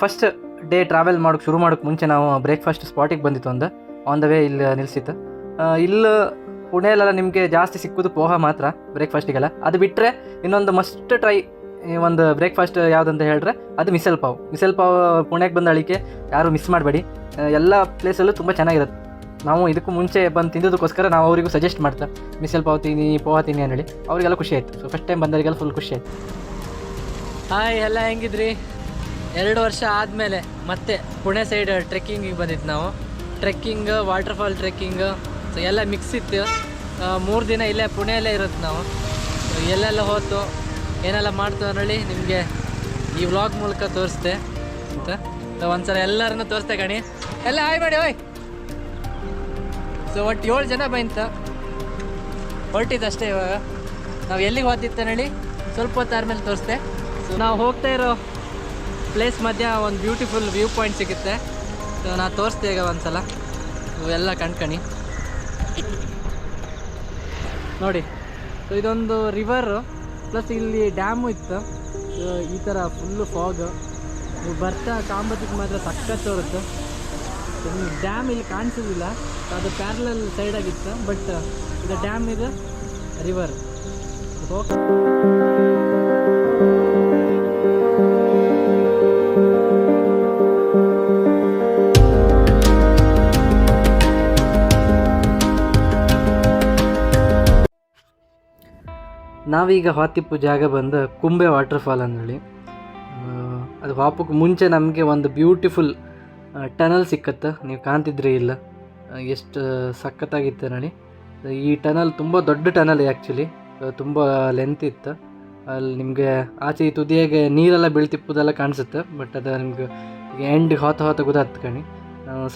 First day travel ಮಾಡೋಕ್ಕೆ ಶುರು ಮಾಡೋಕ್ಕೆ ಮುಂಚೆ ನಾವು ಬ್ರೇಕ್ಫಾಸ್ಟ್ ಸ್ಪಾಟಿಗೆ ಬಂದಿತ್ತು ಒಂದು ಆನ್ ದ ವೇ ಇಲ್ಲಿ ನಿಲ್ಲಿಸಿತ್ತು. ಇಲ್ಲಿ ಪುಣೆಯಲ್ಲೆಲ್ಲ ನಿಮಗೆ ಜಾಸ್ತಿ ಸಿಕ್ಕೋದು ಪೋಹ ಮಾತ್ರ ಬ್ರೇಕ್ಫಾಸ್ಟಿಗೆಲ್ಲ. ಅದು ಬಿಟ್ಟರೆ ಇನ್ನೊಂದು ಮಸ್ಟ್ ಟ್ರೈ ಒಂದು ಬ್ರೇಕ್ಫಾಸ್ಟ್ ಯಾವುದಂತ ಹೇಳಿದ್ರೆ ಅದು ಮಿಸಲ್ ಪಾವ್. ಮಿಸಲ್ ಪಾವ್ ಪುಣೆಗೆ ಬಂದ ಅಳಿಕೆ ಯಾರು ಮಿಸ್ ಮಾಡಬೇಡಿ, ಎಲ್ಲ ಪ್ಲೇಸಲ್ಲೂ ತುಂಬ ಚೆನ್ನಾಗಿರುತ್ತೆ. ನಾವು ಇದಕ್ಕೂ ಮುಂಚೆ ಬಂದು ತಿಂದೋದಕ್ಕೋಸ್ಕರ ನಾವು ಅವರಿಗೂ ಸಜೆಸ್ಟ್ ಮಾಡ್ತಾ ಮಿಸಲ್ ಪಾವ್ ತಿನ್ನಿ ಪೋಹ ತಿನ್ನಿ ಅಂದೇಳಿ ಅವರಿಗೆಲ್ಲ ಖುಷಿ ಆಯಿತು. ಸೊ ಫಸ್ಟ್ ಟೈಮ್ ಬಂದವರಿಗೆಲ್ಲ ಫುಲ್ ಖುಷಿ ಆಯಿತು. ಹಾಯ್, ಎಲ್ಲ ಹೆಂಗಿದ್ರಿ? 2 ವರ್ಷ ಆದಮೇಲೆ ಮತ್ತೆ ಪುಣೆ ಸೈಡ್ ಟ್ರೆಕ್ಕಿಂಗಿಗೆ ಬಂದಿತ್ತು ನಾವು. ಟ್ರೆಕ್ಕಿಂಗ್, ವಾಟರ್ಫಾಲ್ ಟ್ರೆಕ್ಕಿಂಗ್, ಸೊ ಎಲ್ಲ ಮಿಕ್ಸ್ ಇತ್ತು. 3 ದಿನ ಇಲ್ಲೇ ಪುಣೆಯಲ್ಲೇ ಇರುತ್ತೆ ನಾವು. ಎಲ್ಲೆಲ್ಲ ಹೋತು ಏನೆಲ್ಲ ಮಾಡ್ತು ಅನ್ನೋಳಿ ನಿಮಗೆ ಈ ವ್ಲಾಗ್ ಮೂಲಕ ತೋರಿಸ್ದೆ ಅಂತ. ಸೊ ಒಂದ್ಸಲ ಎಲ್ಲರನ್ನೂ ತೋರಿಸ್ದೆ ಕಣಿ. ಎಲ್ಲ ಹಾಯ್ ಮಾಡಿ ಹೋಯ್. ಸೊ ಒಟ್ಟು 7 ಜನ ಬಂತ ಹೊರಟಿದ್ದಷ್ಟೇ. ಇವಾಗ ನಾವು ಎಲ್ಲಿಗೆ ಹೋಗ್ತಿತ್ತು ಹೇಳಿ ಸ್ವಲ್ಪ ಹೊತ್ತು ಆದಮೇಲೆ ತೋರಿಸ್ದೆ. ಸೊ ನಾವು ಹೋಗ್ತಾ ಇರೋ ಪ್ಲೇಸ್ ಮಧ್ಯ ಒಂದು ಬ್ಯೂಟಿಫುಲ್ ವ್ಯೂ ಪಾಯಿಂಟ್ ಸಿಗುತ್ತೆ. ಸೊ ನಾನು ತೋರಿಸ್ದೆ ಈಗ ಒಂದ್ಸಲ, ಎಲ್ಲ ಕಣ್ಕಣಿ ನೋಡಿ. ಸೊ ಇದೊಂದು ರಿವರು ಪ್ಲಸ್ ಇಲ್ಲಿ ಡ್ಯಾಮು ಇತ್ತು. ಈ ಥರ ಫುಲ್ಲು ಫಾಗ್. ನೀವು ಬರ್ತಾ ಕಾಂಬತ್ತಿಗೆ ಮಾತ್ರ ಸಖತ್ ತೋರುತ್ತೆ. ಡ್ಯಾಮ್ ಇಲ್ಲಿ ಕಾಣಿಸೋದಿಲ್ಲ, ಅದು ಪ್ಯಾರಲಲ್ ಸೈಡಾಗಿತ್ತು. ಬಟ್ ಇದು ಡ್ಯಾಮ್, ಇದು ರಿವರ್. ನಾವೀಗ ಹೊತ್ತಿಪ್ಪು ಜಾಗ ಬಂದು ಕುಂಬೆ ವಾಟರ್ಫಾಲ್ ಅಂದೇಳಿ. ಅದು ಹಾಪಕ್ಕೆ ಮುಂಚೆ ನಮಗೆ ಒಂದು ಬ್ಯೂಟಿಫುಲ್ ಟನಲ್ ಸಿಕ್ಕತ್ತೆ. ನೀವು ಕಾಣ್ತಿದ್ರಿ ಇಲ್ಲ, ಎಷ್ಟು ಸಖತ್ತಾಗಿತ್ತು ನೋಡಿ. ಈ ಟನಲ್ ತುಂಬ ದೊಡ್ಡ ಟನಲ್ ಆ್ಯಕ್ಚುಲಿ, ತುಂಬ ಲೆಂತ್ ಇತ್ತು. ಅಲ್ಲಿ ನಿಮಗೆ ಆಚೆ ಈ ತುದಿಯಾಗೆ ನೀರೆಲ್ಲ ಬೀಳ್ತಿಪ್ಪುದೆಲ್ಲ ಕಾಣಿಸುತ್ತೆ. ಬಟ್ ಅದು ನಿಮ್ಗೆ ಎಂಡ್ ಹೊತ್ತ ಗೊತ್ತಾಗ್ತು ಕಣಿ.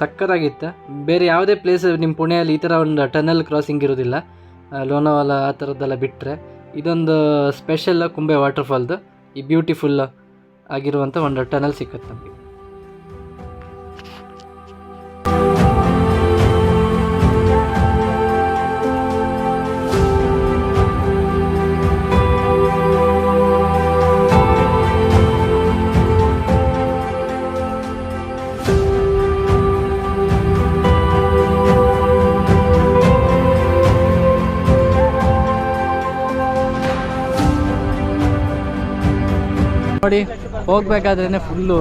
ಸಖತ್ತಾಗಿತ್ತು. ಬೇರೆ ಯಾವುದೇ ಪ್ಲೇಸ್ ನಿಮ್ಮ ಪುಣೆಯಲ್ಲಿ ಈ ಥರ ಒಂದು ಟನಲ್ ಕ್ರಾಸಿಂಗ್ ಇರೋದಿಲ್ಲ. ಲೋನಾವಾಲ ಆ ಥರದ್ದೆಲ್ಲ ಬಿಟ್ಟರೆ ಇದೊಂದು ಸ್ಪೆಷಲ್ ಕುಂಬೆ ವಾಟರ್ಫಾಲ್ದು ಈ ಬ್ಯೂಟಿಫುಲ್ ಆಗಿರುವಂಥ ಒಂದು ಟನಲ್ ಸಿಕ್ಕತ್ತೆ ನಮಗೆ. ನೋಡಿ, ಹೋಗ್ಬೇಕಾದ್ರೇ ಫುಲ್ಲು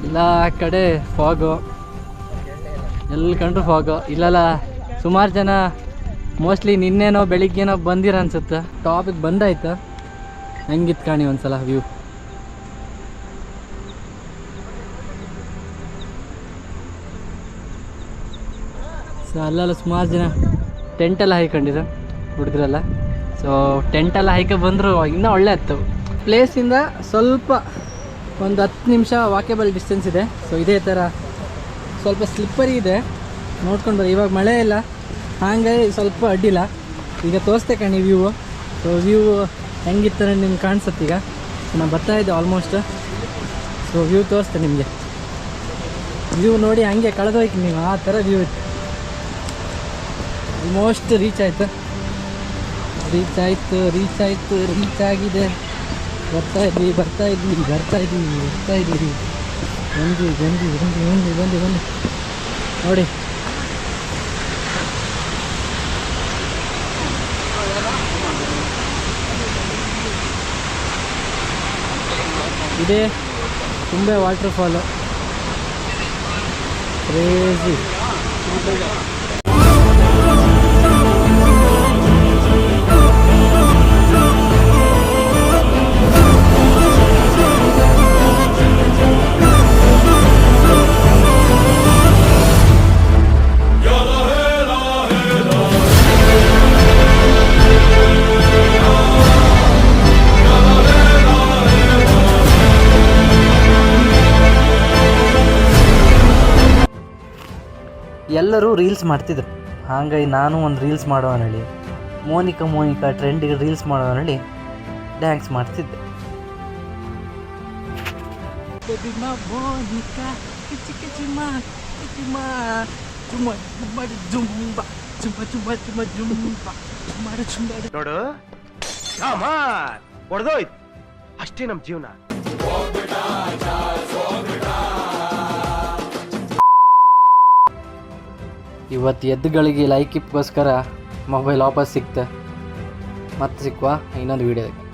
ಎಲ್ಲ ಕಡೆ ಫಾಗು, ಎಲ್ಲಿ ಕಂಡ್ರು ಫಾಗು. ಇಲ್ಲೆಲ್ಲ ಸುಮಾರು ಜನ ಮೋಸ್ಟ್ಲಿ ನಿನ್ನೆನೋ ಬೆಳಿಗ್ಗೆನೋ ಬಂದಿರ ಅನ್ಸುತ್ತೆ. ಟಾಪಿಗೆ ಬಂದಾಯ್ತು. ಹೆಂಗಿತ್ತು ಕಾಣಿ ಒಂದ್ಸಲ ವ್ಯೂ. ಸೊ ಅಲ್ಲೆಲ್ಲ ಸುಮಾರು ಜನ ಟೆಂಟೆಲ್ಲ ಹಾಯ್ಕೊಂಡಿರ ಹುಡುಗರೆಲ್ಲ. ಸೊ ಟೆಂಟೆಲ್ಲ ಹಾಯ್ಕೆ ಬಂದರು ಇನ್ನೂ ಒಳ್ಳೆ ಇತ್ತು. ಪ್ಲೇಸಿಂದ ಸ್ವಲ್ಪ ಒಂದು 10 ನಿಮಿಷ ವಾಕೇಬಲ್ ಡಿಸ್ಟೆನ್ಸ್ ಇದೆ. ಸೊ ಇದೇ ಥರ ಸ್ವಲ್ಪ ಸ್ಲಿಪ್ಪರಿ ಇದೆ, ನೋಡ್ಕೊಂಡು ಬರ್ರಿ. ಇವಾಗ ಮಳೆ ಇಲ್ಲ, ಹಾಗಾಗಿ ಸ್ವಲ್ಪ ಅಡ್ಡಿಲ್ಲ. ಈಗ ತೋರಿಸ್ತೆ ಕಣಿ ವ್ಯೂ. ಸೊ ವ್ಯೂ ಹೆಂಗಿತ್ತು ನಿಮ್ಗೆ ಕಾಣಿಸುತ್ತೆ. ಈಗ ನಾನು ಬರ್ತಾಯಿದ್ದೆ ಆಲ್ಮೋಸ್ಟ್. ಸೊ ವ್ಯೂ ತೋರಿಸ್ತೆ ನಿಮಗೆ. ವ್ಯೂ ನೋಡಿ ಹಂಗೆ ಕಳೆದೋಯ್ತು ನೀವು, ಆ ಥರ ವ್ಯೂ ಇತ್ತು. ಆಲ್ಮೋಸ್ಟ್ ರೀಚ್ ಆಗಿದೆ. ಬರ್ತಾ ಇದ್ವಿ. ಬಂದು ನೋಡಿ. ಇದೇ ಕುಂಬೆ ವಾಟರ್ಫಾಲು. ಕ್ರೇಜಿ. ಎಲ್ಲರೂ ರೀಲ್ಸ್ ಮಾಡ್ತಿದ್ರು, ಹಾಗಾಗಿ ನಾನು ಒಂದು ರೀಲ್ಸ್ ಮಾಡೋವನೇಳಿ ಮೋನಿಕಾ ಟ್ರೆಂಡಿಗೆ ರೀಲ್ಸ್ ಮಾಡೋವನೇಳಿ ಡ್ಯಾನ್ಸ್ ಮಾಡ್ತಿದ್ದೆ. ನೋಡು, ಅಷ್ಟೇ ನಮ್ಮ ಜೀವನ. ಇವತ್ತು ಎದ್ದುಗಳಿಗೆ ಲೈಕಿಪ್ಗೋಸ್ಕರ ಮೊಬೈಲ್ ವಾಪಸ್ ಸಿಕ್ತೆ. ಮತ್ತೆ ಸಿಕ್ಕುವ ಇನ್ನೊಂದು ವೀಡಿಯೋದಾಗ.